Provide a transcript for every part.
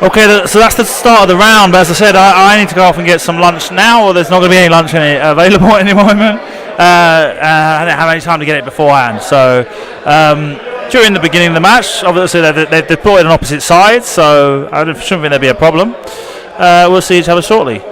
Okay, so that's the start of the round. But as I said, I need to go off and get some lunch now, or there's not going to be any lunch available at any moment. I didn't have any time to get it beforehand. So during the beginning of the match, obviously they've deployed on opposite sides, so I shouldn't think there'll be a problem. We'll see each other shortly.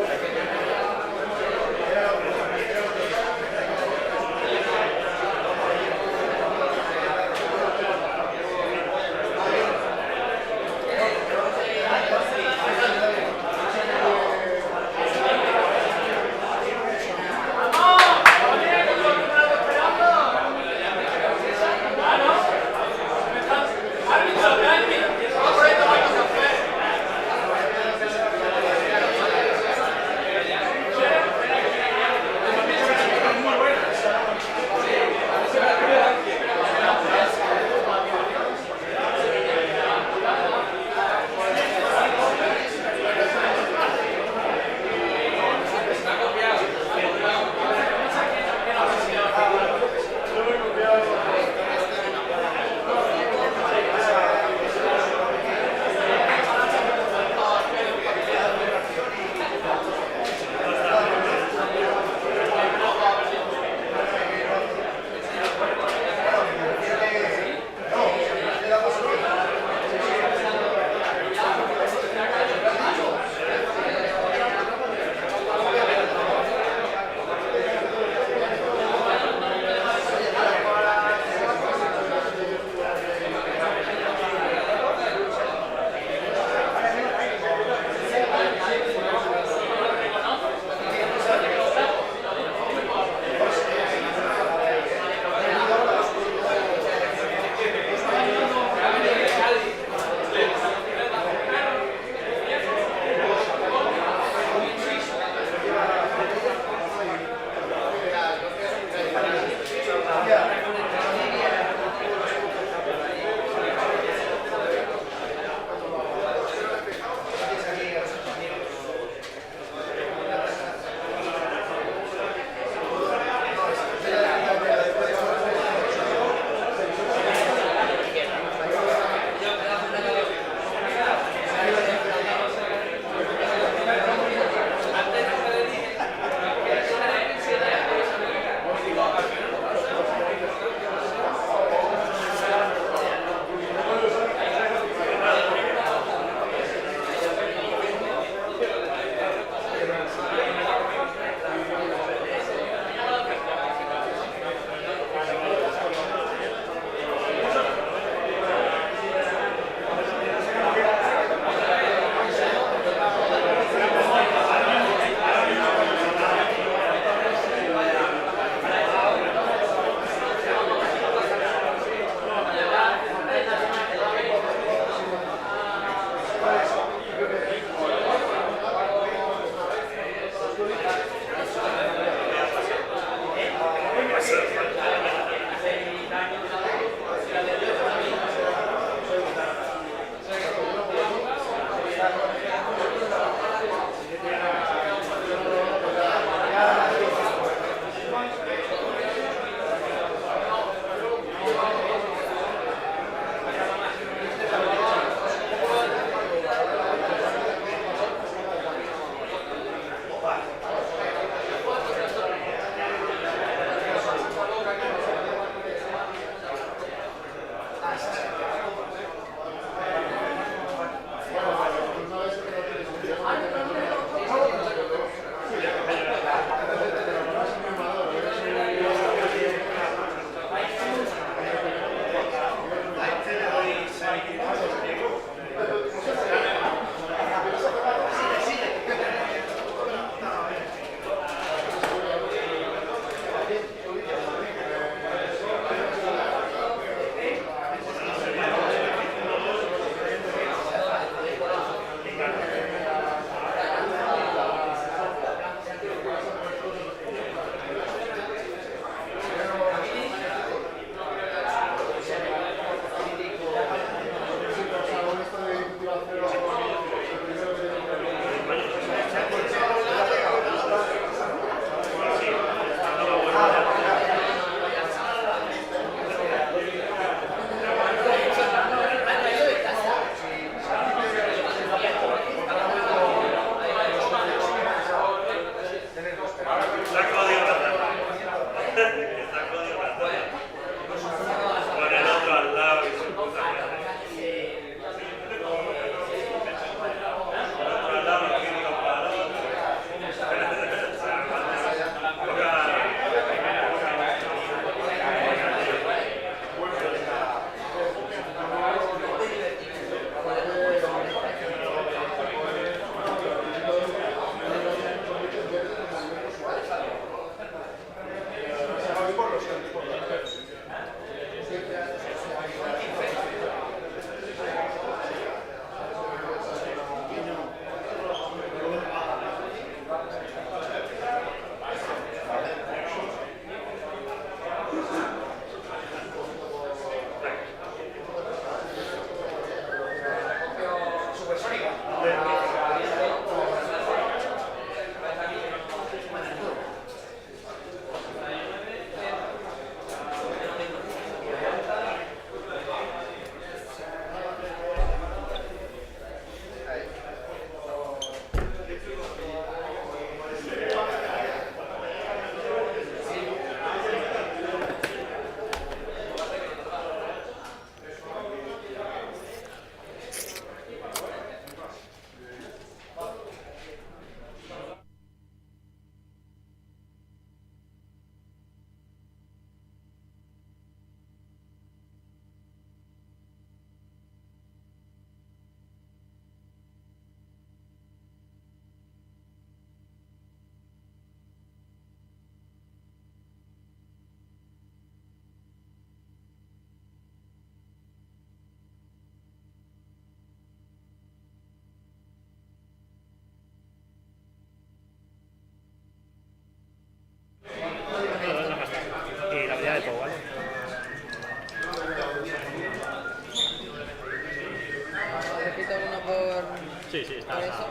sí, está. Por eso,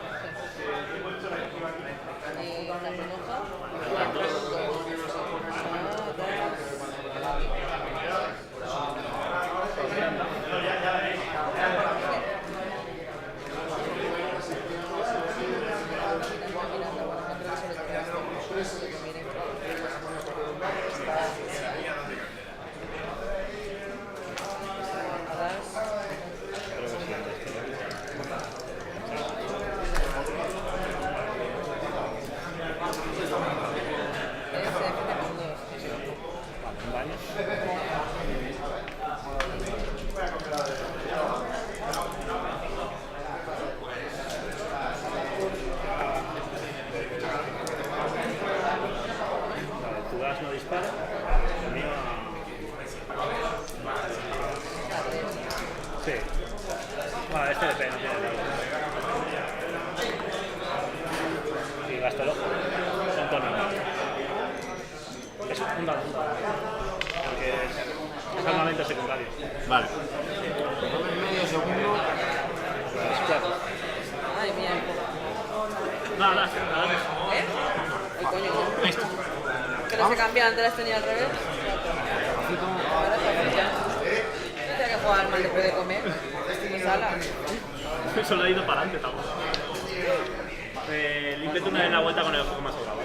sí. Y la famosa. No dispara, el mío... Sí. Bueno, este depende, no tiene nada. Y gasto el ojo. Son tonos. Es un dado. Porque es armamento secundario. Vale. Medio segundo. Pues 4. Ay, mía. Nada. ¿Eh? Ay, coño, no. Listo. Que no se cambia, antes las tenía al revés. Ahora está ya. No tengo que jugar mal después de comer. En sala. Solo he ido para adelante tampoco. Límpiate una vez la vuelta con el ojo que me ha sobrado.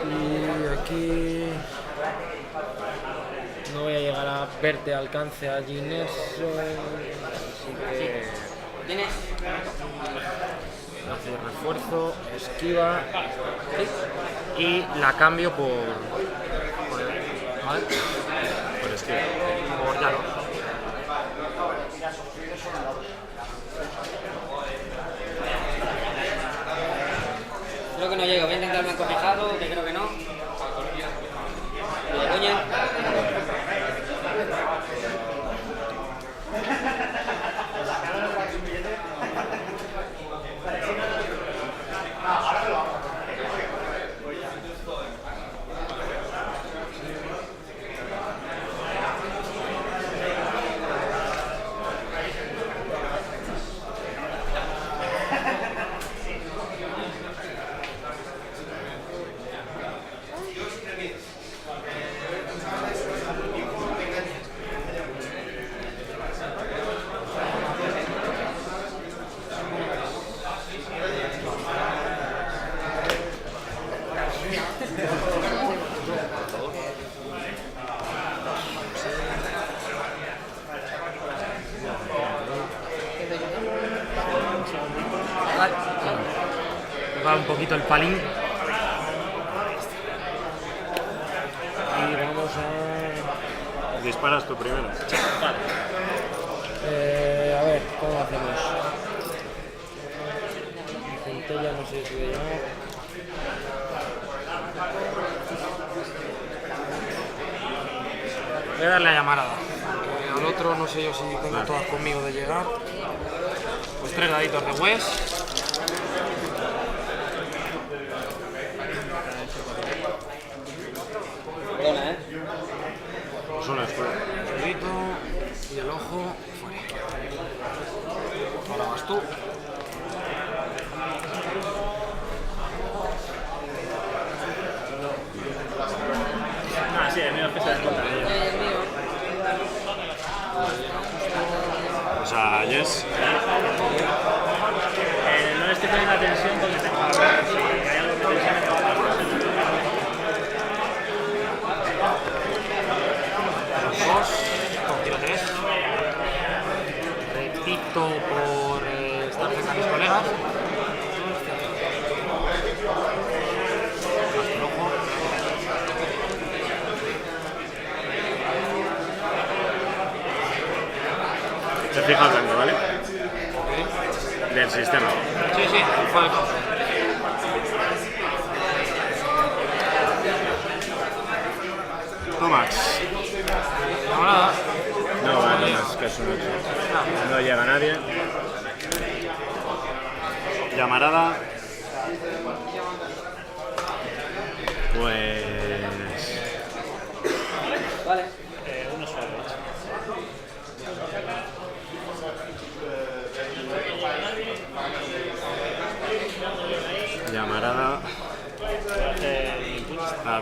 Y aquí no voy a llegar a verte alcance a Ginés, así que hace refuerzo, esquiva y la cambio por ¿vale? Por esquiva. Por ya no. Creo que no llego, voy a intentar blanco fijado, que creo que no. Coña. Va un poquito el palín. Y vamos a... Disparas tú primero. a ver, ¿cómo hacemos? Centella no sé si voy a llegar. Voy a darle a llamarada. Porque al otro no sé yo si tengo todas conmigo de llegar. Pues 3 daditos de West. Perdona, Son las cuatro. Solito y el ojo fuera. Ahora vas tú. Ah, sí, el mío es que se descuenta. El mío. O sea, Yes. No le estoy poniendo atención porque tengo que ver si hay algo de tensión en todas las cosas. Los dos, con tiro 3. Repito por estar cerca de mis colegas. Gasto el ojo. Se fija el blanco, ¿vale? Del sistema. Sí, sí, fue el campo. Tomax. Ahora, No, vale, no, es que es un 8. No llega nadie. Llamarada. Pues...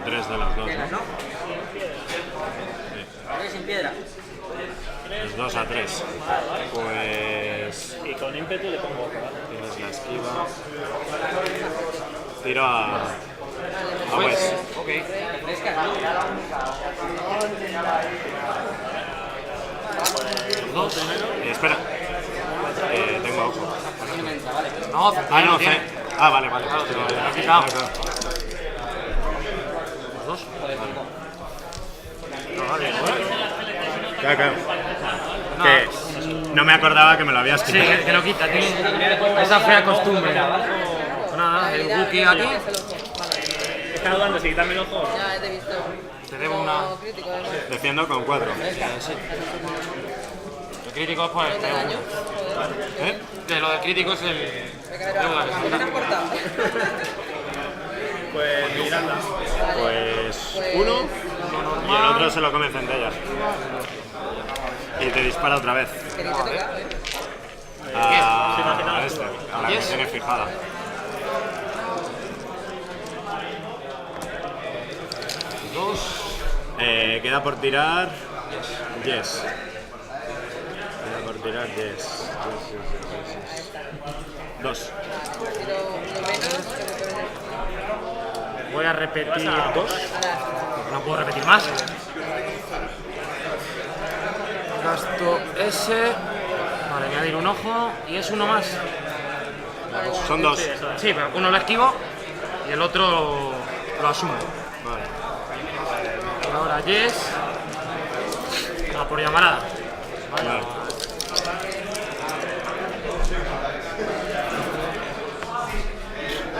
3 de los dos, Piedras, ¿no? ¿no? ¿Qué sin piedra? Pues 2 a 3. Pues Y con ímpetu le pongo ojo, ¿vale? tienes la esquiva. Tiro a pues. Ok. Fresca, ¿no? Dos. Espera. Tengo ojo. Así no me entra, vale. No, Ah, no, tiene. vale. Claro, te lo he quitado. Los dos. No, vale, Claro. Que no me acordaba que me lo habías Sí, quitado. que lo quita, tiene esa fea costumbre. Pues nada, el Wookiee aquí. Está dudando si quitarme el ojo. Ya te he visto. Te debo una. No, crítico, además. Defiendo con 4. Sí. El crítico es pues. No te daño. Joder. ¿Eh? Que lo del crítico es el. Me caerá. ¿Me has cortado? Pues Miranda. Pues 1 y el otro se lo come centella. Y te dispara otra vez. Que ni te toca, ¿eh? A este, a la que tiene fijada. Dos. Queda por tirar. Yes. Queda por tirar yes. 2. Tiro lo menos que me pueden decir. Voy a repetir dos. Porque no puedo repetir más. Gasto ese. Vale, añadir un ojo. Y es uno más. Son 2. Sí, pero uno lo esquivo y el otro lo asumo. Vale. Ahora yes. A por llamarada. Vale.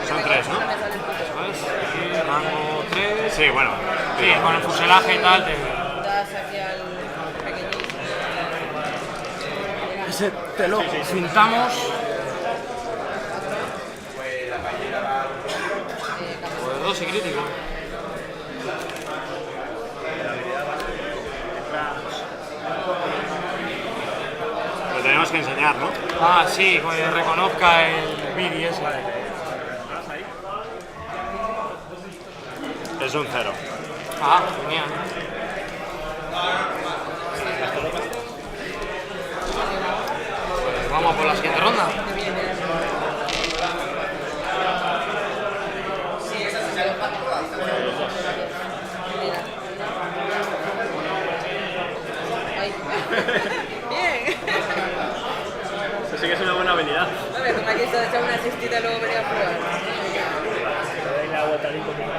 Son 3, ¿no? ¿Sabes? Rango 3. Sí, bueno. Sí, con el fuselaje y tal. Das aquí al pequeñito. Ese te lo pintamos. Pues 2 y crítico. Lo tenemos que enseñar, ¿no? Ah, sí, pues reconozca el vídeo ese. Es un 0. Ah, genial. Pues vamos por la siguiente ronda. Ay. Bien. Eso sí que es una buena habilidad. Vale, como aquí está echar una cestita y luego venir a probar. Le doy la vuelta ahí un poquito.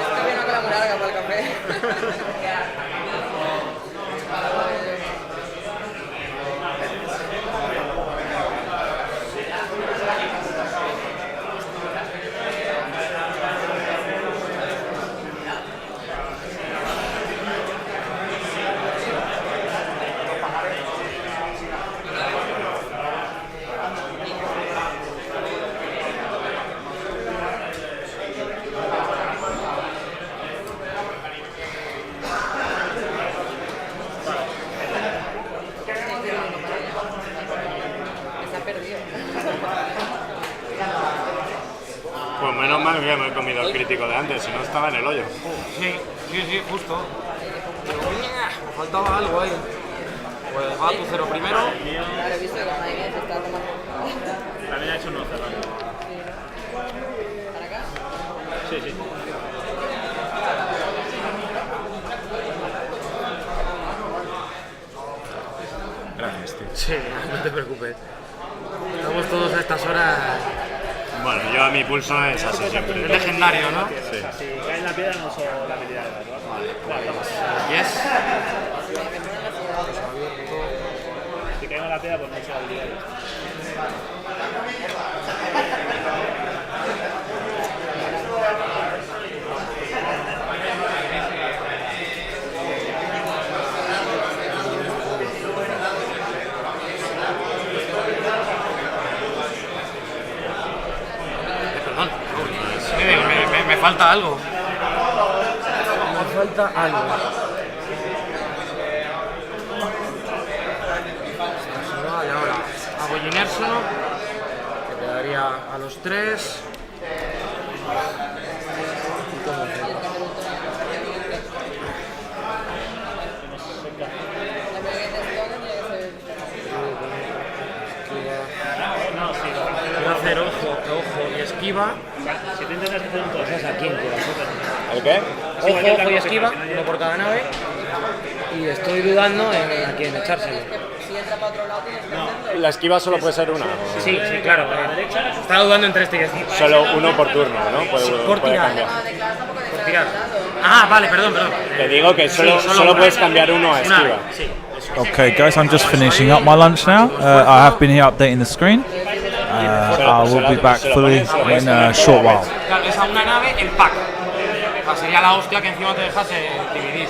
Está bien una cola muy larga para el café. Se ha perdido. Pues menos mal que me he comido el crítico de antes, si no estaba en el hoyo. Sí, justo. Me faltaba algo ahí. Pues va tu 0 primero. Claro, he visto que la madre mía se está tomando. También ha hecho un 11, ¿vale? ¿Para acá? Sí, sí. Gracias, tío. Sí, no te preocupes. Estamos todos a estas horas. Bueno, yo a mi pulso es así Es siempre. legendario, ¿no? Sí. Si cae en la piedra no uso la habilidad de verdad. Yes. Si caigo en la piedra pues no uso la habilidad. Perdón. Me falta algo. Me falta algo. Y ahora hago inmerso, que te daría Sería a los 3. Quiero hacer ojo y esquiva. Si tú intentas hacer un toque, ¿A quién quieras? ¿El qué? Ojo y esquiva, uno por cada nave. Y estoy dudando en a quién echárselo. Si entra para otro lado, tienes que hacerlo. La esquiva solo puede ser una. Sí, claro. Estaba dudando entre este y este. Solo uno por turno, ¿no? Por Puede tirar. cambiar. No, declarar tampoco Por declarar tirar. dado. Ah, vale, perdón. Te digo que solo una. puedes cambiar uno a Una, esquiva. sí. Okay, guys, I'm just finishing up my lunch now. I have been here updating the screen. I will be back fully in a short while. Claro, es a una nave el pack. O sea, sería la hostia que encima te dejase dividir.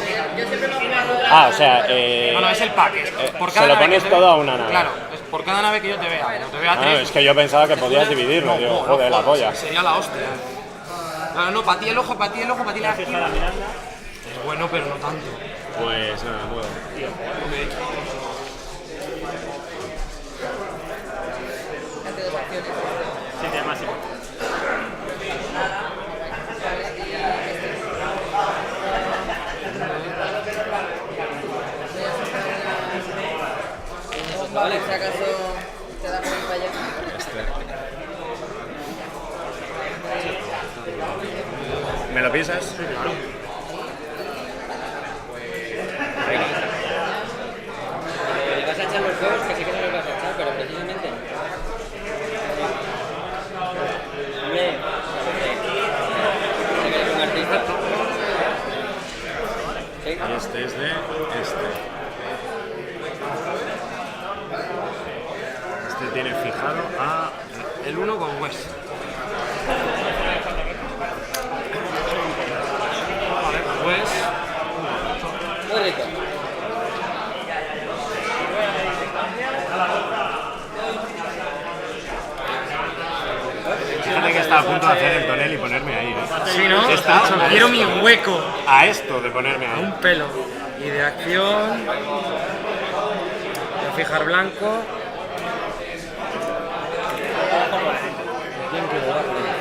Ah, o sea, Bueno, es el pack. Es por cada se lo nave pones que te todo vea. a una nave. Claro, es por cada nave que yo te vea. Como te vea Ah, 3. es que yo pensaba que podías dividirlo, digo, joder, la polla. Sería la hostia. No, para ti el ojo, para ti la esquiva. Es bueno, pero no tanto. Pues nada, muevo. sí, tiene máximo. Vale, si acaso te da por ir para allá. ¿Me lo piensas? ¿Le vas a echar los dos? Que sí que se los vas a echar, pero precisamente. Hombre, ¿se quiere un artista? Sí. Este es de este. Este tiene fijado a... El 1 con West. Vale, con West. Muy rico. Fíjate que estaba a punto de hacer el tonel y ponerme ahí. Sí, ¿no? Está Quiero mi hueco. a esto de ponerme ahí. Un pelo. Y de acción. Voy a fijar blanco. ¿Quién quiere darle?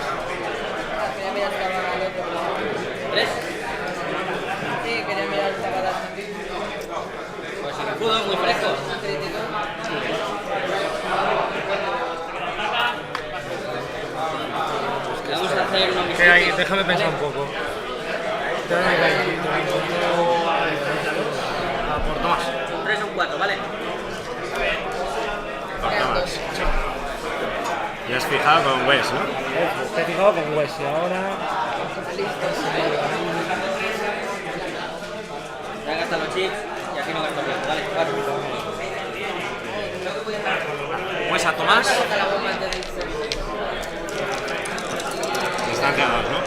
Quería mirar si estaba al otro lado. ¿Tres? Sí, quería mirar si estaba al otro. Pues sin escudo, muy fresco. Crítico. Vamos a hacer una Que ahí, déjame pensar un poco. Por Tomás. 3 o 4, ¿vale? Tomás. Y has fijado con Wes, ¿no? Te he fijado con West y ahora. Ya gastar los chips y así no gasto bien, ¿vale? 4. West a Tomás. La bomba antes de irse. Distancia 2, ¿no?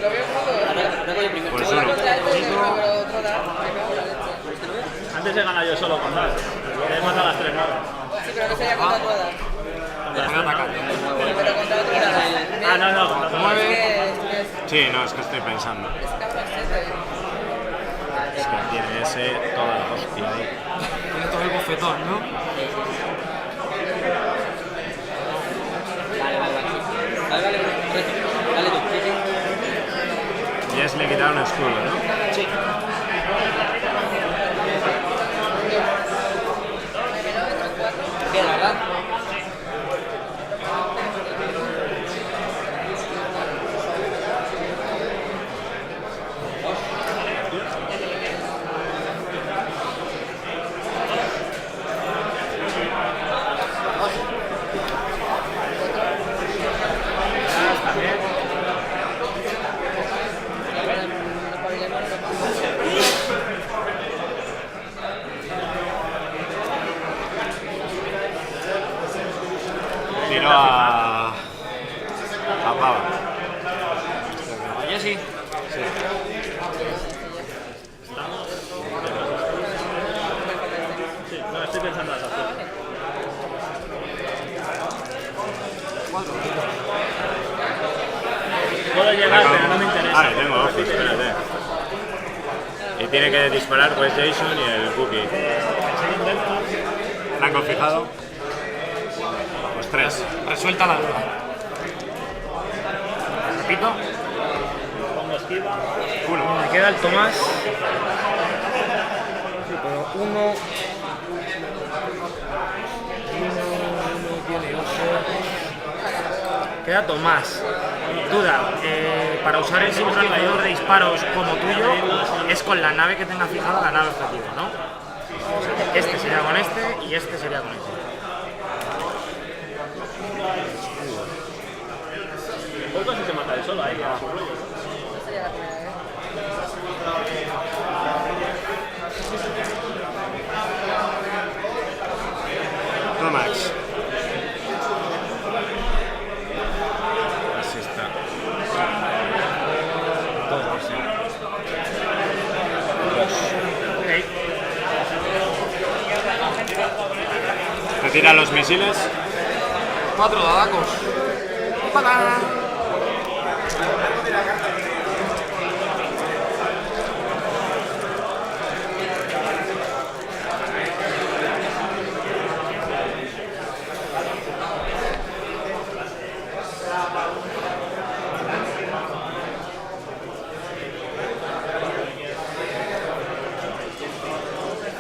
Lo veo crudo, ¿eh? Pues Contra uno. este seguro, pero otro da. Me cago en la leche. Antes he ganado yo solo con das. He matado a las 3 naves. Sí, pero no sería contra tu edad. Voy a atacar. Pero contra otro edad. Ah, no, contra tu Es que Sí, no, es que estoy pensando. es capacete. Es que tiene ese toda la hostia ahí. Tiene todo el bofetón, ¿no? Vale, correcto. Dale tú, sí, sí. Yes le he quitado un escudo, ¿no? Sí. Bien, la verdad. Pues espérate. Y tiene que disparar pues Jason y el Cookie. Blanco fijado. Pues 3. Resuelta la duda. Repito. Pongo esquiva. 1. Me queda el Tomás. Sí, pero uno tiene 8. Queda Tomás. Duda, para usar el sincronizador de disparos como tuyo, es con la nave que tenga fijada la nave objetivo, ¿no? O sea, este sería con este y este sería con este. Borja si se mata de solo ahí, a su rollo. Esta sería la primera vez. Tomax. Así está. Retira los misiles. 4 dadacos. ¡Pala!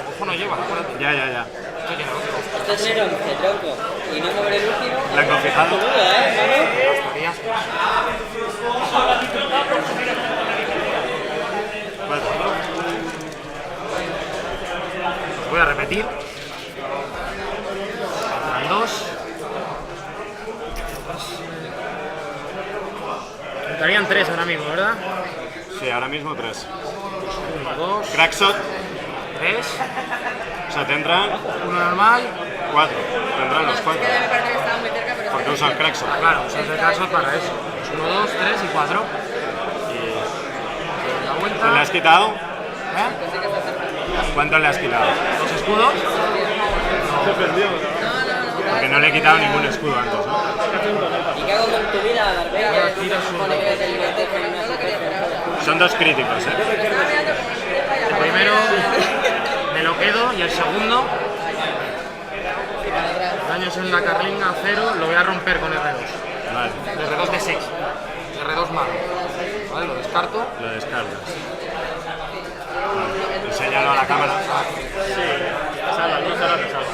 Ojo no lleva, acuérdate. Ya. Esto llena otro. Esto es el 11, tronco. Y no mover el último. Blanco fijado. Duda, Bastaría. 4. Voy a repetir. Faltan 2. Estarían 3 ahora mismo, ¿verdad? Sí, ahora mismo 3. 1, 2, Crackshot. 3. O sea, tendrán 1 normal. 4. Tendrán los Es 4. que ya me parece que estaba muy cerca, pero... Porque usa el Crackshot. Claro, usas el caso para eso. 1, 2, 3 y 4. La ¿Cuánto le vuelta. has quitado? ¿Eh? ¿Cuánto le has quitado? 2 escudos. Porque no le he quitado ningún escudo antes, ¿no? ¿Y qué hago con tu vida, Darbeya? Tiras un Pone que es el mate con una super. Son 2 críticos, ¿eh? El primero me lo quedo y el segundo, daños en la carlinga 0, lo voy a romper con R2. Vale, R2 de 6. R2 malo. Vale, lo descarto. lo descartas. Enséñalo a la cámara. Salva, no salva, salva.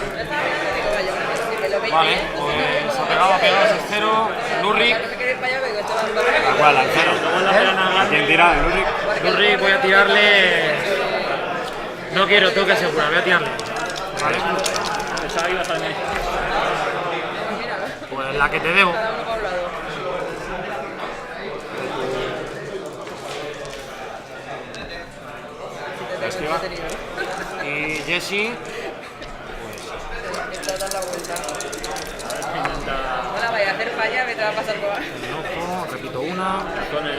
Vale, pues ha pegado ese 0. Lurrik. ¿A cuál? Al 0. ¿A quién tira? ¿El Ulrich? Lurrik voy a tirarle. No quiero toque segura, voy a tirarle. Vale. Pensaba que iba a salir. Pues la que te debo. ¿La esquiva? Y Jesse, No la vaya a hacer falla, me te va a pasar por... el ojo, repito una. Con el...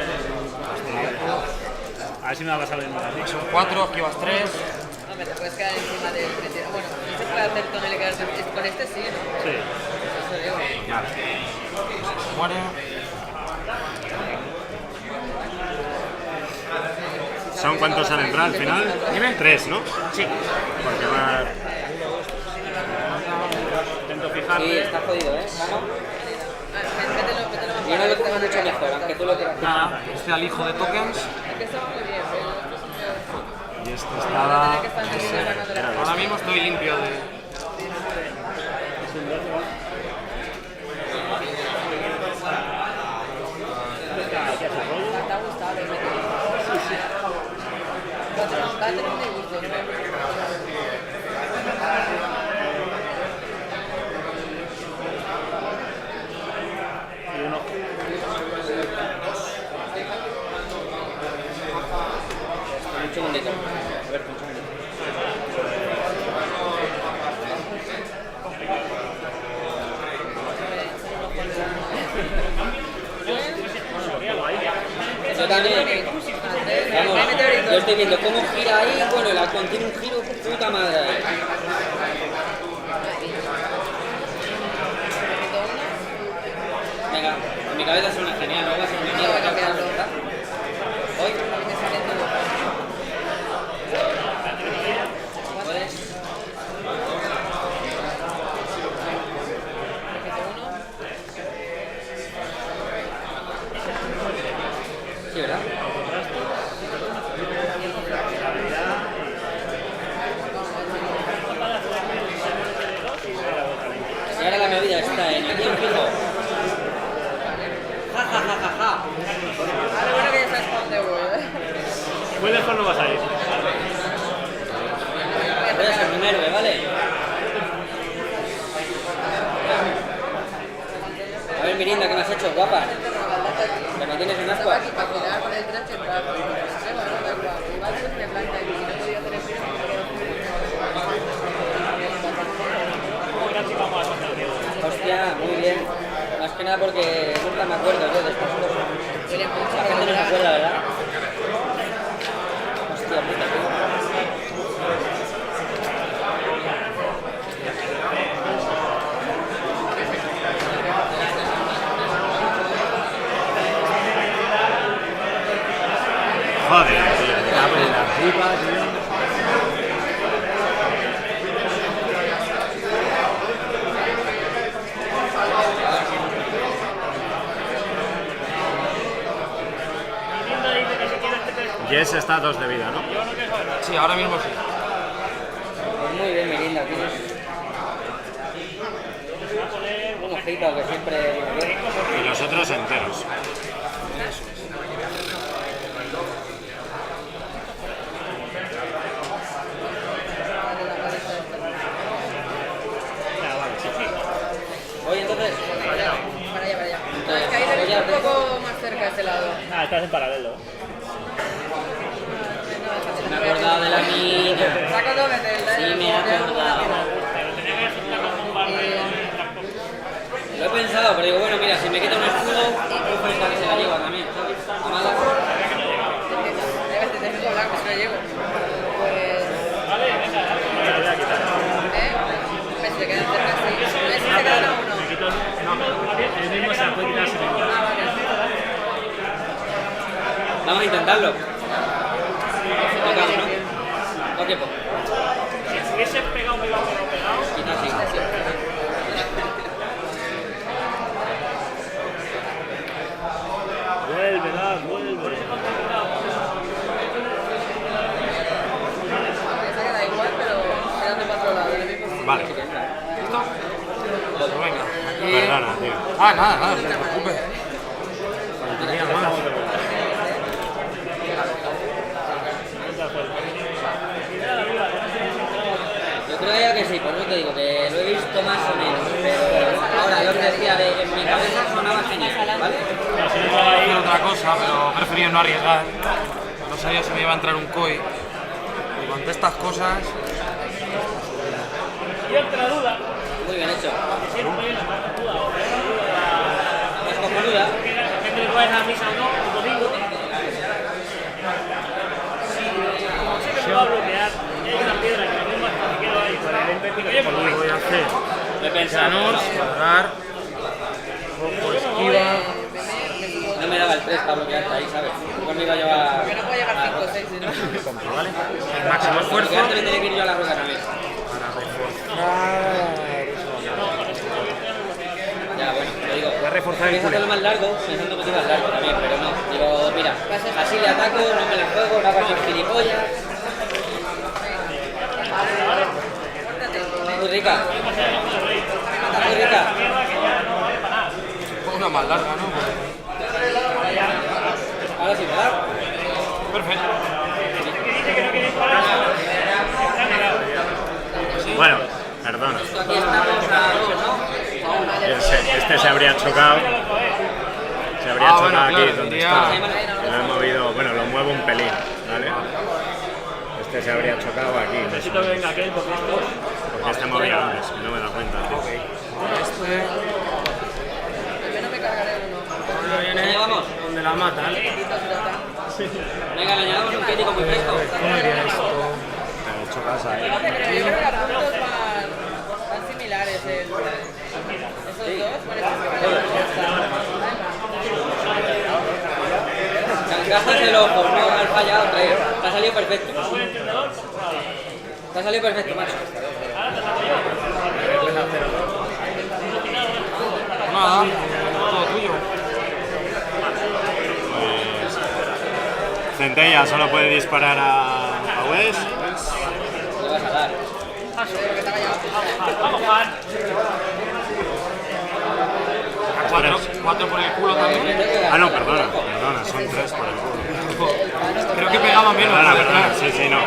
A ver si me va a pasar bien. Son 4, esquivas 3. No, me te puedes quedar encima del precio. Bueno, no se puede hacer tonel y quedarse... Con este sí, ¿no? Sí. Eso digo. Muere. ¿Son cuántos han entrado al final? Dime. 3, ¿no? Sí. Porque va... Intento Sí, fijarme. está jodido, ¿eh? Vamos. Mételo más Yo no lo tengo mucho mejor, aunque tú lo quieras. Nada, este al hijo de tokens. Es que está muy bien, pero... Y este estaba... que estar ganando la... Ahora mismo estoy limpio de. Te ha gustado ese tío. Va a tener un disgusto. Un segundito. A ver, un segundito. Yo también. Vamos, yo estoy viendo cómo gira ahí. Bueno, el halcón tiene un giro puta madre ahí. Venga, en mi cabeza suena genial, no va a ser una mierda. ¿Hoy? ¿vale? A ver, Mirinda, ¿qué me has hecho, guapa? ¿Te mantienes en ascuas? Aquí para girar con el tren central. Igual se me planta y no podía hacer eso. Hostia, muy bien. Más que nada porque nunca me acuerdo yo de estas cosas. La gente no se acuerda, ¿verdad? Hostia puta, tío. Joder, tío, me cago en la puta, tío. Jess está a 2 de vida, ¿no? Sí, ahora mismo sí. Pues muy bien, Mirinda, tienes un ojito que siempre... Y los otros enteros. Oye, entonces... Para allá. No, es que ahí le visto un poco más cerca a este lado. Ah, estás en paralelo. Me he acordado de la niña. Saco dos veces. Sí, me he acordado. Lo he pensado, pero digo, bueno, mira, si me quita un escudo, pues esta que se la lleva también, ¿sabes? A mala. Te tengo blanco, se lo llevo. Pues... Pues se quedan cerca, sí. ¿Ves si se quedan a uno? El mismo se la puede quitar sin ningún. Ah, vale. Vamos a intentarlo. Tocamos, ¿no? Ok, pues. Si hubiese pegado, Quita así. vuelve. Esa queda igual, pero quedando para otro lado. En el mismo sitio. Vale. ¿Listo? Pues venga. Aquí... Perdona, tío. Ah, nada, no te preocupes. Yo creo ya que sí, por eso te digo que lo he visto más o menos, pero ahora yo te decía de en mi cabeza sonaba genial, ¿vale? Iba a hacer otra cosa, pero preferí no arriesgar. No sabía si me iba a entrar un koi. Y con estas cosas... Muy bien hecho. Es cojonuda. Depende de cuál es la misa o no, el domingo. Como sé que me va a bloquear, y hay una piedra que me tengo hasta que quedo ahí con el MP que yo Voy a hacer Lo he pensado. planos para dar ojo esquiva. No me daba el 3 para bloquearte ahí, ¿sabes? Igual me iba a llevar... Porque no puedo llegar 5 o 6, ¿no? ¿Vale? El máximo esfuerzo Porque antes me tenía que ir yo a la rueda también. para reforzar. Ya, bueno, lo digo. Voy a reforzar el Quería hacerlo culé. más largo, pensando que te ibas largo también, pero no. Digo, mira, así le ataco, no me la juego, no hago aquí gilipollas. Muy rica. Está muy rica. Una más larga, ¿no? Ahora sí, ¿verdad? Perfecto. Bueno, perdona. Aquí estamos a 2, ¿no? Este se habría chocado. Se habría chocado bueno, aquí claro, donde tendría- está. Lo he movido, bueno, lo muevo un pelín, ¿vale? Este se habría chocado aquí. necesito que venga aquel porque esto... Porque este movido antes, que no me he dado cuenta. Este... Primero me cargaré uno. Ahora viene llevamos? donde la matan. Venga, le añadamos un crítico muy fresco. ¿Cómo iría esto? He hecho casa ahí. Pero yo creo que los puntos van similares. Esos dos parecen Gastas el ojo, no has fallado 3. Te ha salido perfecto. Te ha salido perfecto, macho. Nada, todo tuyo. Pues, Centella solo puede disparar a West. Le vas a dar. Vamos, Juan. Cuatro por el culo también. Ah, no, perdona, son 3 por el culo. Creo que pegaba menos. Perdona, sí, no.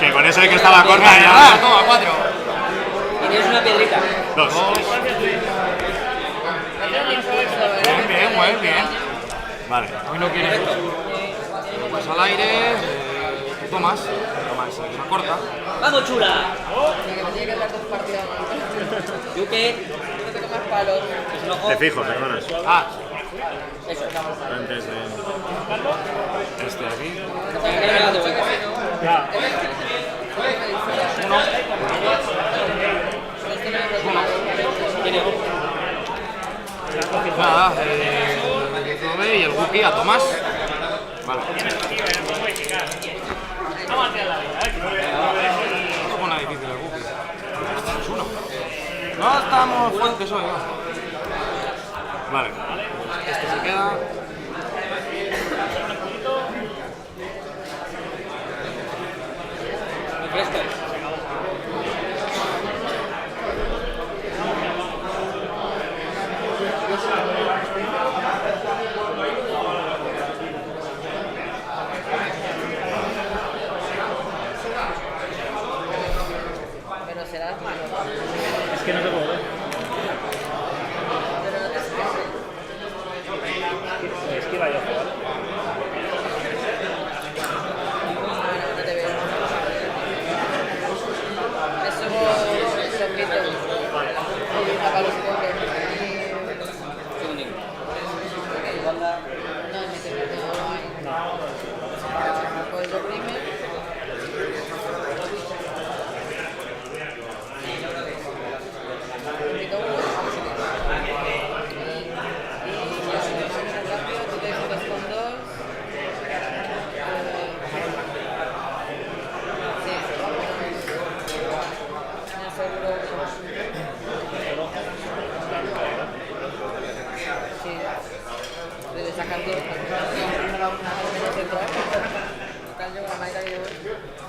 Que con eso de que estaba corta Ah, ya. toma, 4. Y tienes una piedrita. 2. Bien, bien, muy bien. Vale. Hoy no quiere. Pues al aire. Tú tomas. Tomas, se corta. ¡Vamos, chula! Que me tiene que dar 2 partidas. ¿Tú qué? No te comas palos. Es un ojo. Te fijo, perdona. Ah, Eso. Antes de. Este de aquí. Venga, te voy. Tiene. nada. Tome y el Wookiee a Tomás. Vale. No pone difícil el Wookiee. Este es 1. No estamos fuertes hoy, ¿no? Vale. Este se queda. Muy fresco. Pero serás malo. Es que no te puedo ver. Pero no te esqueces. Esquiva y ojo, ¿vale? No te veo. Me subo soquito. A palos y toques. Segundín. No, ni te veo. No. Pues lo primero. Debe sacar 2.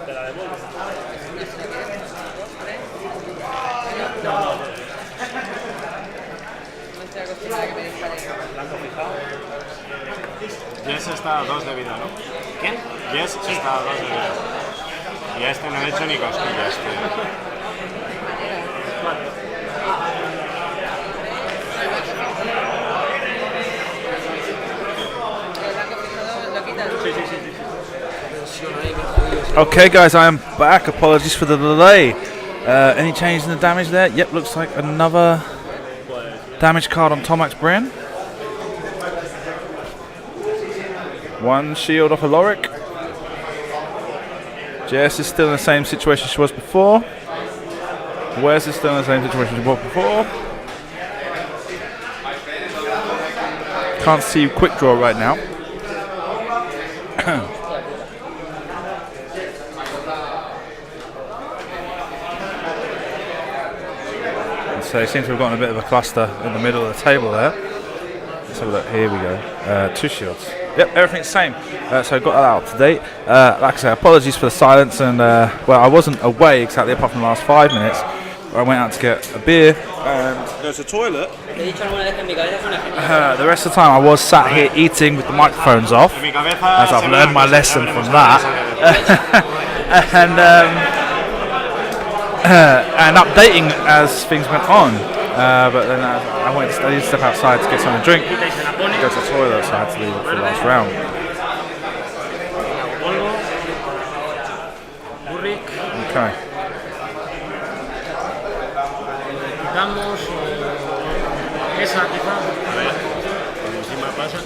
Te la devuelvo. No estoy acostumbrada a que me disparen. Blanco fijado. Jess está a 2 de vida, ¿no? ¿Quién? Jess está a 2 de vida. Y a este no le he hecho ni cosquillas, tío. Okay, guys, I am back. Apologies for the delay. Any change in the damage there? Yep, looks like another damage card on Tomac's Bryn. 1 shield off Aloric. Jess is still in the same situation she was before. Wes is still in the same situation she was before. Can't see quick draw right now. So they seem to have gotten a bit of a cluster in the middle of the table there. Let's have a look. Here we go. 2 shields. Yep, everything's the same. So I got that out to date. Like I say, apologies for the silence. And well, I wasn't away exactly apart from the last 5 minutes. I went out to get a beer and go to the toilet. The rest of the time I was sat here eating with the microphones off, as I've learned my lesson from that. And updating as things went on. But then I did step outside to get something to drink, go to the toilet, so I had to leave it for the last round. Okay. Quitamos esa quizá. A ver, por encima pasa.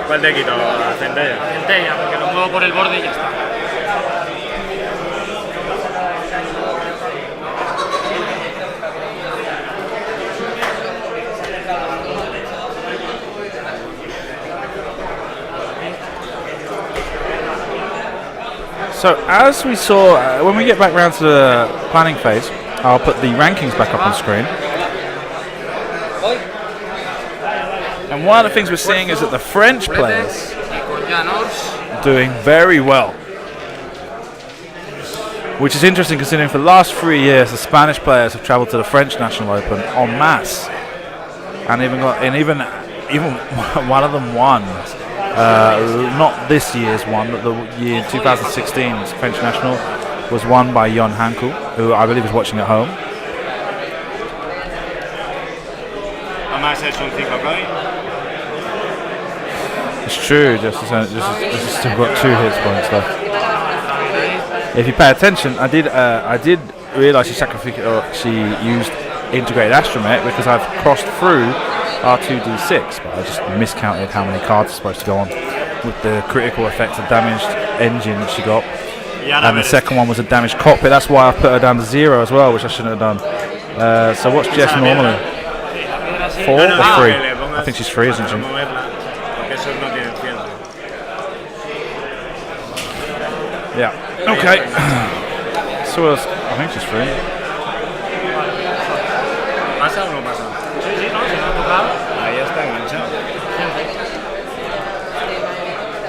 ¿Cuál te quito? La centella. Centella, porque lo muevo por el borde y ya está. So as we saw, when we get back round to the planning phase, I'll put the rankings back up on screen. And one of the things we're seeing is that the French players are doing very well. Which is interesting considering for the last 3 years the Spanish players have travelled to the French National Open en masse. And even one of them won Not this year's one, but the year 2016's French national was won by Jon Hankel, who I believe is watching at home. Además es un 5 koi. It's true, just still got 2 hit points left. If you pay attention, I did realise she used integrated astromech because I've crossed through R2D6, but I just miscounted how many cards are supposed to go on with the critical effect of damaged engine that she got. And the second one was a damaged cockpit. That's why I put her down to 0 as well, which I shouldn't have done. So what's Jess normally? 4 or 3? I think she's 3, isn't she? Yeah. Okay. So I think she's 3. ¿Pasa o no pasa? Sí, sí, no, si no ha tocado. Ahí está enganchado.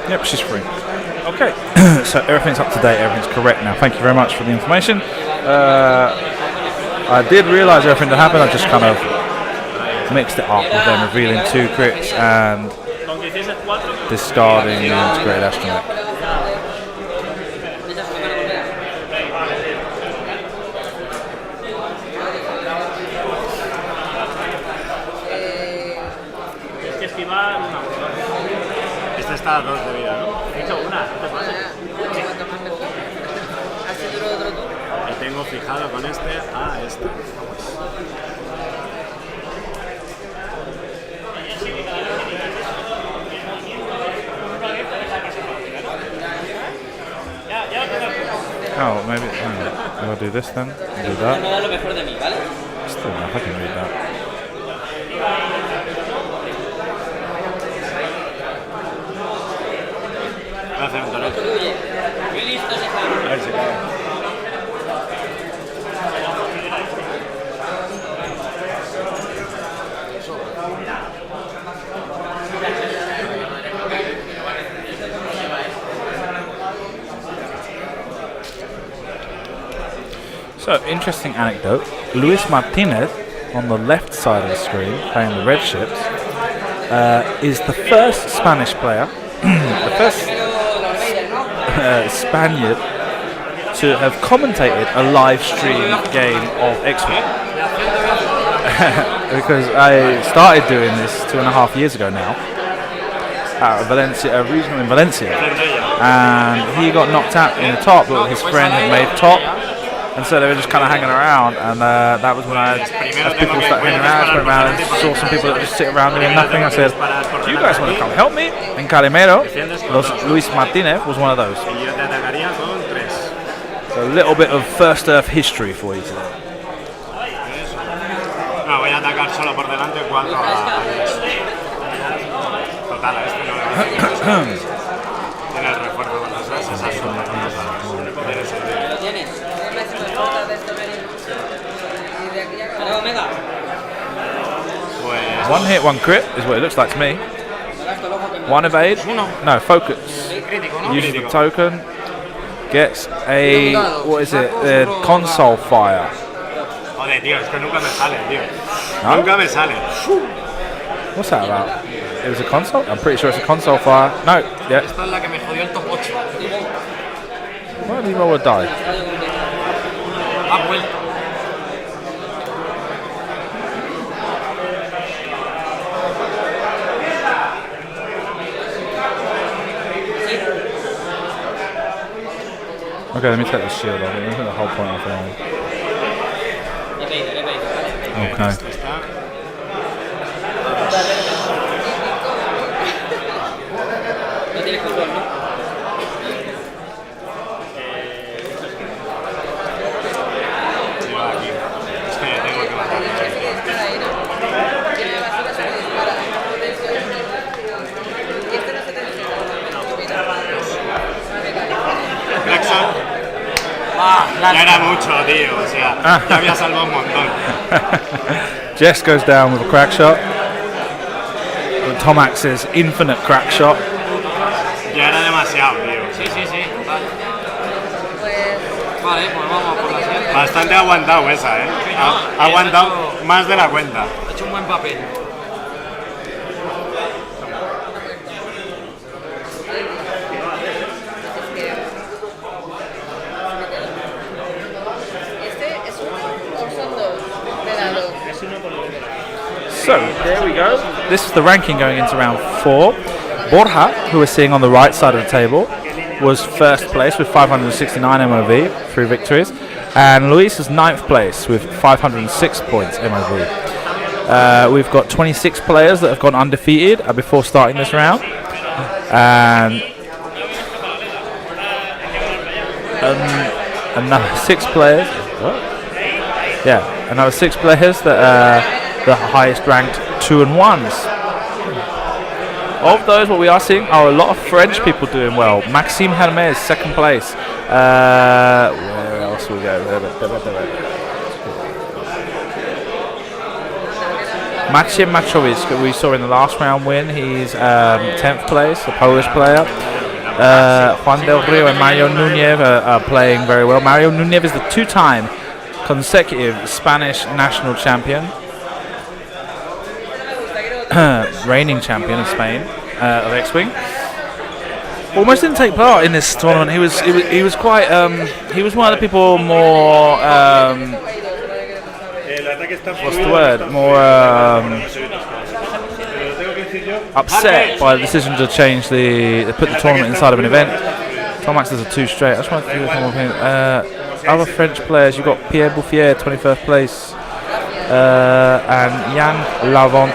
Yep, she's 3. Okay. So everything's up to date, everything's correct now. Thank you very much for the information. I did realise everything that happened. I just kind of mixed it up with them revealing 2 crits and discarding the integrated astromech. Este está a 2 de vida, ¿no? He hecho una, no te pases. Así duro otro tú. Y tengo fijado con este a este. Oh, maybe I'll do this then. Do that. No da lo mejor de mí, ¿vale? Still enough, I can read that. Hace un toro. Fluye. Muy listo ese fan. A ver si cae. So, interesting anecdote. Luis Martinez, on the left side of the screen, playing the red ships, is the first Spanish player, the first Spaniard to have commentated a live stream game of X-Wing. Because I started doing this 2.5 years ago now at a regional in Valencia, and he got knocked out in the top, but his friend had made top, and so they were just kind of hanging around, and that was when as people started hanging around, and saw some people that just sit around doing nothing. I said, do you guys want to come help me? And Calimero, Luis Martinez was one of those. So a little bit of First Earth history for you today. No, voy a atacar solo por delante 4 a... Total, a este no le va a hacer. Tiene el refuerzo con las bases, así como tiene sentido. ¿Lo tienes? Vale, Omega. Pues... 1 hit, 1 crit is what it looks like to me. 1 evade, no focus. Uses the token, gets a, what is it, console fire. Joder, tío, es que nunca me sale, tío. No? Nunca me sale. What's that about? It was a console? I'm pretty sure it's a console fire. No, yeah. Esta es la que me jodió el top 8. Why did he roll a die? Ha vuelto. Okay, let me take the shield off. Let me take the whole point off there. Okay. Este está... No tienes control, ¿no? Lleva aquí. Es que tengo que matar. Flexon. Ya era mucho, tío. O sea, ya había salvado un montón. Jess goes down with a crack shot. Tomax's infinite crack shot. Ya era demasiado, tío. Sí, sí, sí. Pues Vale, pues vamos por la siguiente. Bastante aguantado esa, ¿eh? Ha aguantado más de la cuenta. Ha hecho un buen papel. So there we go. This is the ranking going into round 4. Borja, who we're seeing on the right side of the table, was first place with 569 MOV, 3 victories, and Luis is 9th place with 506 points MOV. We've got 26 players that have gone undefeated before starting this round, and another 6 players. Another 6 players that are the highest ranked 2 and 1s. Of those, what we are seeing are a lot of French people doing well. Maxime Hermes, 2nd place. Where else we go? Maciej Machowiec, we saw in the last round win. He's 10th place, a Polish player. Juan Del Rio and Mario Nunez are playing very well. Mario Nunez is the 2-time consecutive Spanish national champion. Reigning champion of Spain of X-Wing. Almost didn't take part in this tournament. He was quite he was one of the people more what's the word? More upset by the decision to change put the tournament inside of an event. Tomax does a 2 straight. I just wanted to do one more thing. Other French players, you've got Pierre Bouffier, 21st place, and Yann Lavogne,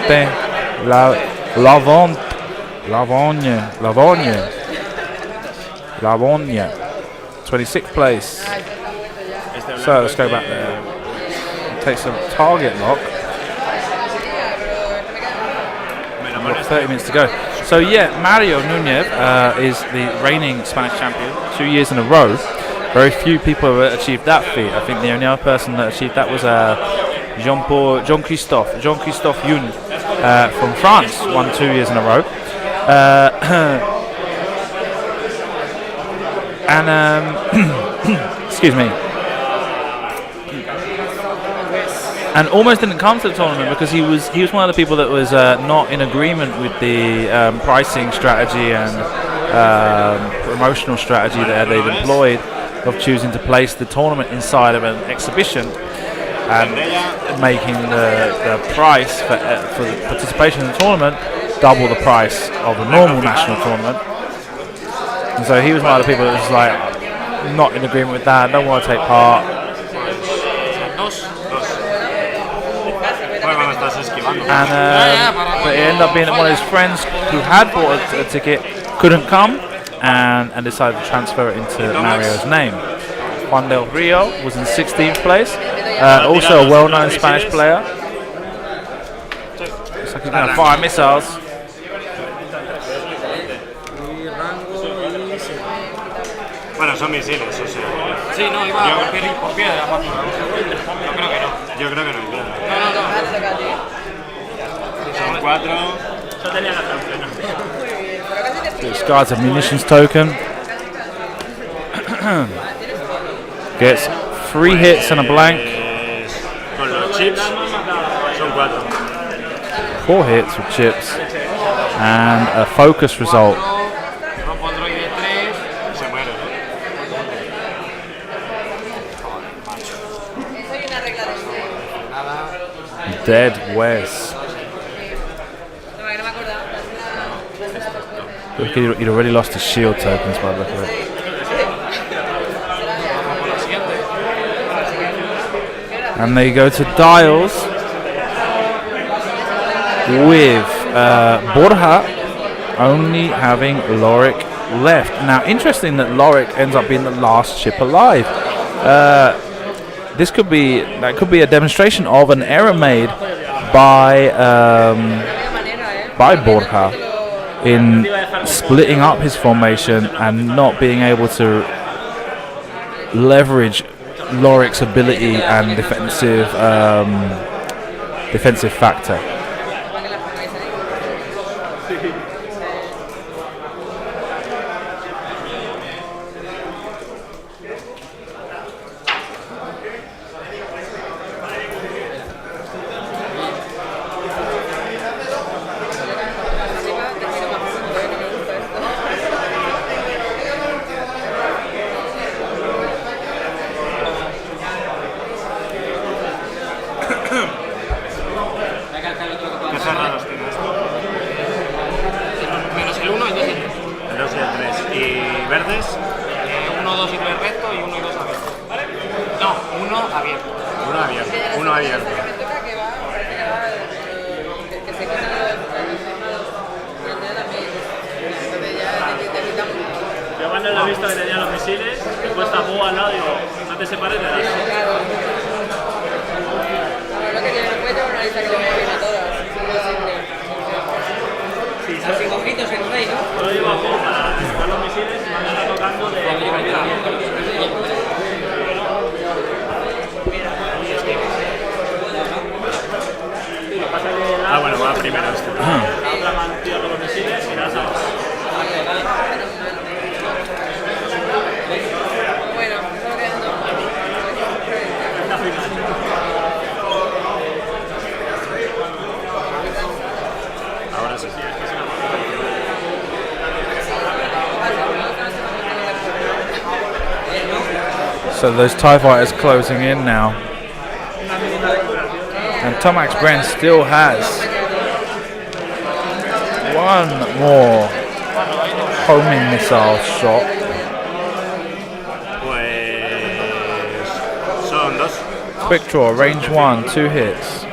26th place. So let's go back there. Take some target lock. 30 minutes to go. So yeah, Mario Nunez is the reigning Spanish champion 2 years in a row. Very few people have achieved that feat. I think the only other person that achieved that was Jean-Christophe Youn from France, won 2 years in a row. Excuse me. And almost didn't come to the tournament because he was one of the people that was not in agreement with the pricing strategy and promotional strategy that they've employed of choosing to place the tournament inside of an exhibition and making the price for the participation in the tournament double the price of a normal national tournament. And so he was one of the people that was like not in agreement with that, don't want to take part. And but it ended up being that one of his friends who had bought a ticket couldn't come and decided to transfer it into Mario's name. Juan Del Rio was in 16th place, also a well-known Spanish player. Looks like he's going to fire missiles. Bueno, son misiles, o sea. Sí, no, iba por piedra. No creo que no. Yo creo que no hay piedra. No. Son 4. Yo tenía la campeona. Discards a munitions token. Gets 3 hits and a blank. Con los chips son 4. 4 hits with chips and a focus result. Se muere, ¿no? Dead Wes. He'd already lost his shield tokens by the look of it. And they go to Dials with Borja only having Lorik left. Now, interesting that Lorik ends up being the last ship alive. This could be a demonstration of an error made by Borja in splitting up his formation and not being able to leverage Lorik's ability and defensive factor. es 1, 2 y 3 recto y 1 y 2 abierto. No, 1 abierto. Uno abierto. Uno abierto. Que me toca que va, parece que va, que se quitan los y entonces también. Entonces ya te quitan mucho. Yo cuando lo he visto que tenía los misiles, después está Boa al lado y digo, no te separes de las. Claro. A ver lo que tiene el cuello, una lista que le vaya bien a todas. Sí, Al 5 ojitos el rey, ¿no? yo lo llevo a juego para disparar los misiles y me anda tocando de. Ah, bueno, va primero este. La otra mano tira los misiles y las hago. Bueno, solo quedan dos. La final. Ahora sí. So those TIE fighters closing in now. And Tomax Bren still has one more homing missile shot. Pues son dos. Quick draw, range 1, 2 hits.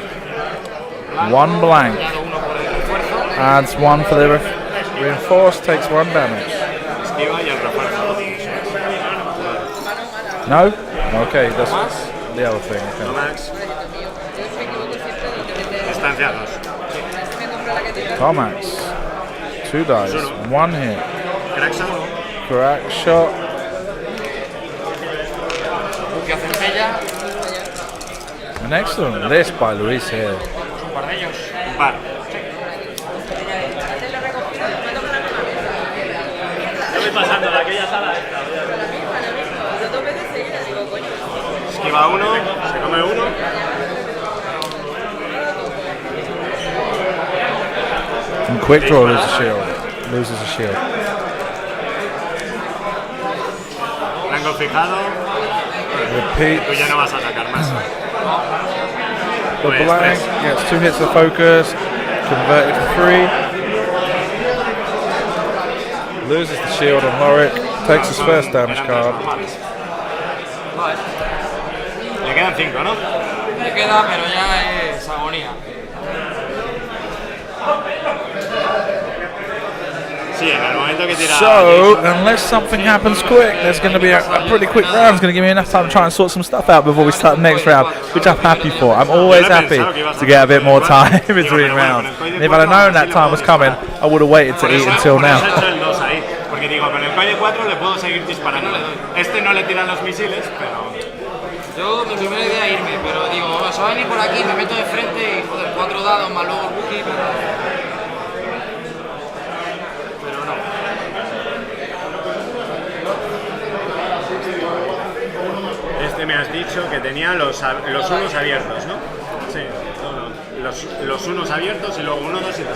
1 blank. Adds 1 for the reinforced, takes 1 damage. Esquiva y el refuerzo. No? Okay, that's the other thing. Okay. Tomax. Distanciados. Tomax, 2 dice, 1 hit. Craxa. Crack shot. Buque a centella, An excellent list by Luis here. un par de ellos. Un par. Yo voy pasando de aquella sala a esta. Las dos veces seguidas digo, coño. Esquiva uno, se come uno. And quick draw loses a shield. Loses a shield. Blanco fijado. Repeat. Tú ya no vas a atacar más. The Pues blank tres. gets 2 hits of focus. Converted to 3. Loses the shield on Lorik. Takes his first damage card. Le quedan 5, ¿no? Me queda, pero ya es agonía. Sí, en el momento que tira. So, unless something happens quick, there's going to be a pretty quick round. It's going to give me enough time to try and sort some stuff out before we start the next round, which I'm happy for. I'm always happy to get a bit more time between rounds. And if I'd have known that time was coming, I would have waited to eat until Por eso he now. hecho el 2 ahí. Porque digo, con el Colle 4 le puedo seguir disparando. Este no le tiran los misiles, pero. Yo, mi primera idea es irme, pero digo, bueno, se va a venir por aquí, me meto de frente y joder, 4 dados más luego el buki, pero no. Este me has dicho que tenía los unos abiertos, ¿no? Sí, los unos abiertos y luego 1, 2 y 3.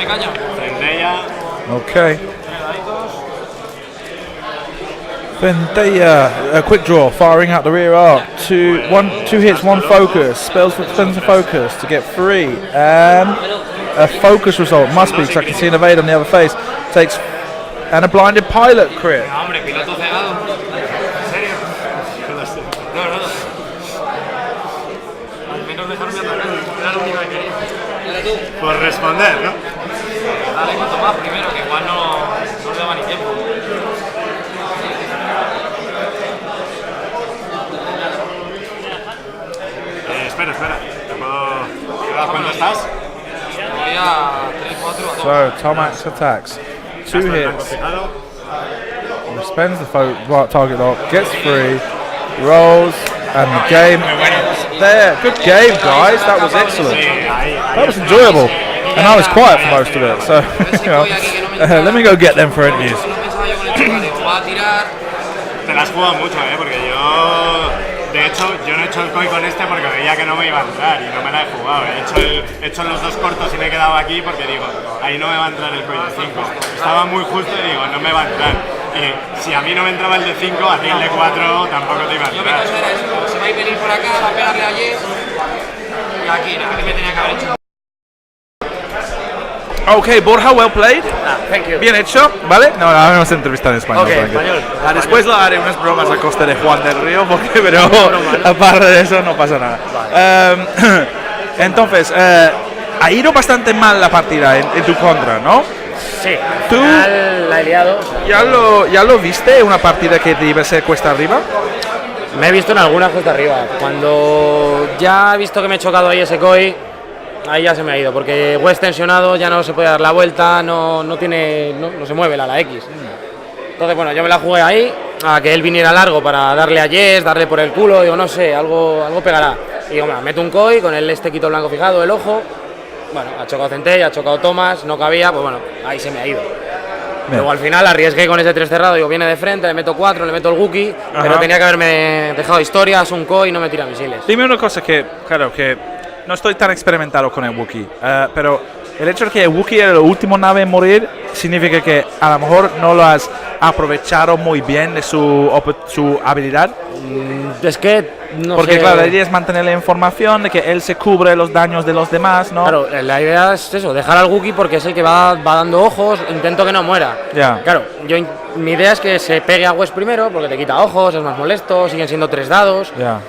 Dame caña. Centella. Okay. Centella, a quick draw, firing out the rear arc. Two hits, one focus. Spends the focus to get 3. And a focus result must be, because I can see an evade on the other face. Takes and a blinded pilot crit. Hombre, piloto cegado. ¿En serio? No. Al menos dejarme atacar. Era lo único que quería. Por responder, ¿no? Dale cuanto más primero, que igual no le daba ni tiempo. Espera. ¿Te puedo... ¿Cuándo estás? Voy a 3-4 a 2. So Tomax attacks. 2 hits. Spends the target lock, gets 3, rolls, and the game there. Good game, guys. That was excellent. That was enjoyable, and I was quiet for most of it. So, let me go get them for interviews. Te las juego mucho, porque de hecho, yo no he hecho el koi con este porque veía que no me iba a entrar y no me la he jugado. He hecho los 2 cortos y me he quedado aquí porque digo, ahí no me va a entrar el koi de 5. Estaba muy justo y digo, no me va a entrar. Y si a mí no me entraba el de 5, a ti el de 4 tampoco te iba a entrar. Yo mi cosa era eso, se va a ir venir por acá, va a pegarle a Jess y aquí me tenía que haber hecho. Okay, Borja, well played. Thank you. Bien hecho, ¿vale? No, ahora vamos a entrevistar en español. Ok, tranquilo. español. Después lo haré unas bromas a costa de Juan del Río, pero aparte de eso no pasa nada. Entonces, ha ido bastante mal la partida en tu contra, ¿no? Sí, ¿Tú al final la he liado. ya lo viste una partida que te iba a ser cuesta arriba? Me he visto en algunas cuesta arriba. Cuando ya he visto que me he chocado ahí ese koi, ahí ya se me ha ido, porque West tensionado ya no se puede dar la vuelta, no se mueve la X. Entonces, bueno, yo me la jugué ahí, a que él viniera largo para darle a Jess, darle por el culo, digo, no sé, algo pegará. Y digo, meto un koi, con el quito blanco fijado, el ojo. Bueno, ha chocado Centella, ha chocado Thomas, no cabía, pues bueno, ahí se me ha ido. Luego al final arriesgué con ese 3 cerrado, digo, viene de frente, le meto 4, le meto el Wookiee, pero tenía que haberme dejado historias, un koi y no me tira misiles. Dime una cosa que no estoy tan experimentado con el Wookiee, pero el hecho de que el Wookiee era la última nave en morir significa que a lo mejor no lo has aprovechado muy bien de su habilidad. Es que no porque sé. Claro, la idea es mantener la información de que él se cubre los daños de los demás, ¿no? Claro, la idea es eso, dejar al Wookiee porque es el que va dando ojos, intento que no muera. Ya. Claro, mi idea es que se pegue a West primero porque te quita ojos, es más molesto, siguen siendo 3 dados. Ya.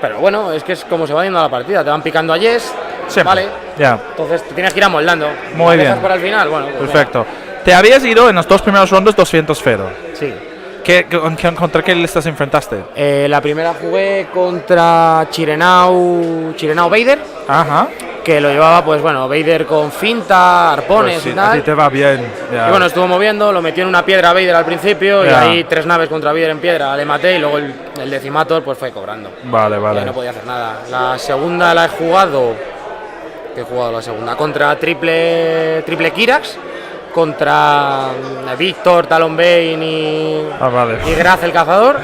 Pero bueno, es que es como se va yendo a la partida, te van picando a Jess, Siempre. vale. Ya. Entonces te tienes que ir amoldando. Muy ¿La bien. dejas para el final? Bueno, pues Perfecto. Te habías ido en los 2 primeros rondos 200 0. Sí. ¿Contra qué listas enfrentaste? La primera jugué contra Chirenau Vader, Ajá. que lo llevaba, pues bueno, Vader con finta, arpones Pues sí, y a ti tal. te va bien. Ya. Y bueno, estuvo moviendo, lo metió en una piedra a Vader al principio, Ya. y ahí 3 naves contra Vader en piedra, le maté y luego el decimator pues fue cobrando. Vale. Y no podía hacer nada. La segunda la he jugado. ¿Qué he jugado la segunda? Contra triple Kirax, contra Víctor, Talon Bane Vale. y Graz el cazador.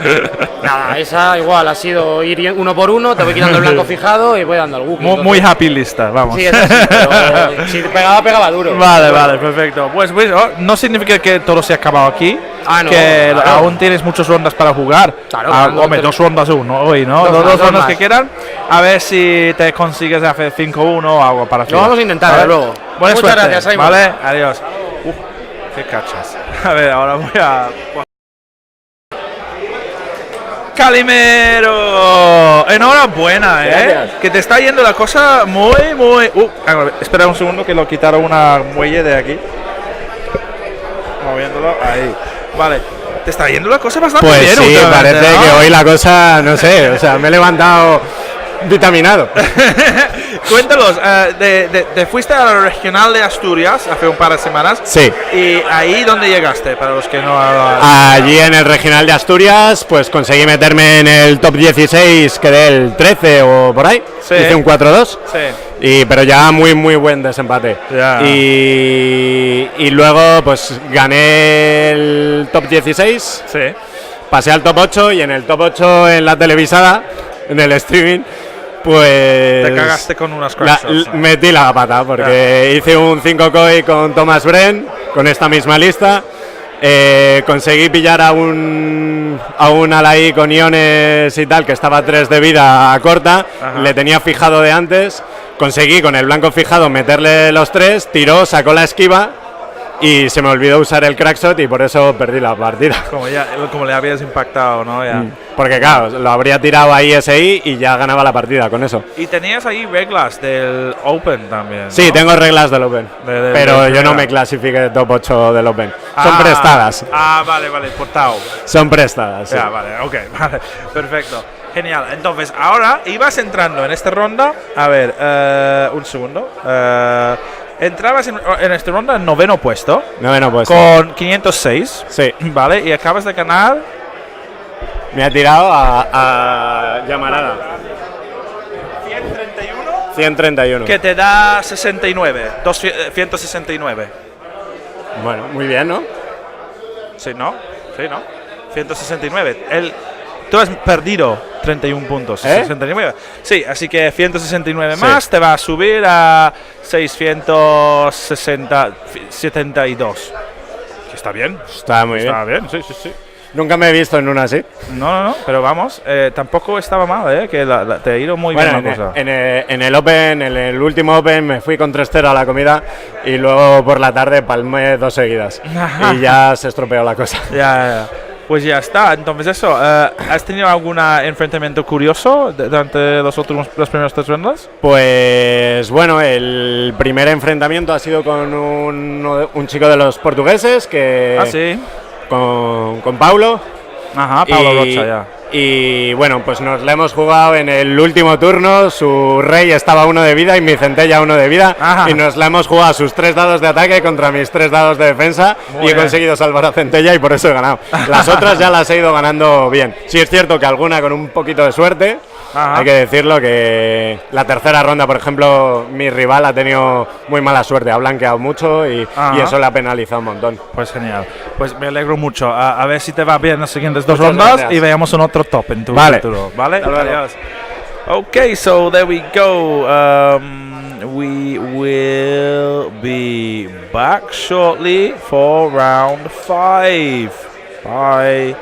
Nada, esa igual ha sido ir uno por uno, te voy quitando el blanco fijado y voy dando al Wookiee. Muy happy lista, vamos. Sí, es así, pero si pegaba duro. Vale, perfecto. Pues no significa que todo se ha acabado aquí. No, que claro. aún tienes muchas rondas para jugar. Claro, Hombre, 2 rondas hoy, ¿no? Dos Dos rondas más. que quedan. A ver si te consigues hacer 5-1 o algo para Lo vamos a intentar, ¿vale? luego. Buena Muchas suerte, gracias, Simon. Vale, adiós. Qué cachas. A ver, ahora voy a... Calimero, enhorabuena, Gracias. que te está yendo la cosa muy... espera un segundo que lo quitaron una muelle de aquí. Moviéndolo, ahí. Vale, te está yendo la cosa bastante Pues bien. sí, últimamente, parece ¿no? que hoy la cosa, no sé, o sea, me he levantado vitaminado. Cuéntanos, te fuiste a la regional de Asturias hace un par de semanas. Sí. ¿Y ahí dónde llegaste? Para los que no... Allí en el regional de Asturias, pues conseguí meterme en el top 16, quedé el 13 o por ahí. Sí. Hice un 4-2. Sí. Pero ya muy buen desempate. Ya. Y luego pues gané el top 16, Sí. pasé al top 8 y en el top 8 en la televisada, en el streaming, Pues Te cagaste con unas crack shots, ¿no? metí la pata porque hice un 5 koi con Thomas Bren, con esta misma lista. Conseguí pillar a un alaí con iones y tal, que estaba a 3 de vida a corta. Ajá. Le tenía fijado de antes. Conseguí con el blanco fijado meterle los 3, tiró, sacó la esquiva y se me olvidó usar el crackshot y por eso perdí la partida. Como le habías impactado, ¿no? Ya. Porque claro, lo habría tirado ahí SI y ya ganaba la partida con eso. Y tenías ahí reglas del Open también, ¿no? Sí, tengo reglas del Open, pero yo no me clasifiqué top 8 del Open. Son prestadas. Vale, portado. Son prestadas, sí. Ya, vale, ok, vale, perfecto. Genial. Entonces, ahora ibas entrando en esta ronda. A ver, un segundo. Entrabas en esta ronda en noveno puesto. Noveno puesto. Con 506. Sí. Vale, y acabas de ganar. Me ha tirado a llamarada. 131. 131. Que te da 69. 169. Bueno, muy bien, ¿no? Sí, ¿no? Sí, ¿no? 169. Tú has perdido 31 puntos. 69. Sí, así que 169 más te va a subir a 672. Que está bien. Está muy bien. Está bien, sí. Nunca me he visto en una así. No, pero vamos, tampoco estaba mal, que te ha ido muy bien la cosa. En el Open, en el último Open me fui con 3-0 a la comida y luego por la tarde palmé 2 seguidas y ya se estropeó la cosa. Ya. Pues ya está, entonces eso, ¿has tenido algún enfrentamiento curioso durante las primeras 3 rondas? Pues bueno, el primer enfrentamiento ha sido con un chico de los portugueses que... sí. Con Paulo. Ajá, Paulo Rocha, ya. Y bueno, pues nos la hemos jugado en el último turno. Su rey estaba a 1 de vida y mi centella 1 de vida. Ajá. Y nos la hemos jugado sus 3 dados de ataque contra mis 3 dados de defensa. Muy y he bien. conseguido salvar a centella y por eso he ganado. Las otras ya las he ido ganando bien. Sí es cierto que alguna con un poquito de suerte. Ajá. Hay que decirlo que la tercera ronda, por ejemplo, mi rival ha tenido muy mala suerte. Ha blanqueado mucho y eso le ha penalizado un montón. Pues genial. Pues me alegro mucho. A ver si te va bien las siguientes 2 Muchas rondas gracias. y veamos un otro top en tu futuro. ¿Vale? Adiós. Okay, so there we go. We will be back shortly for round 5. Bye.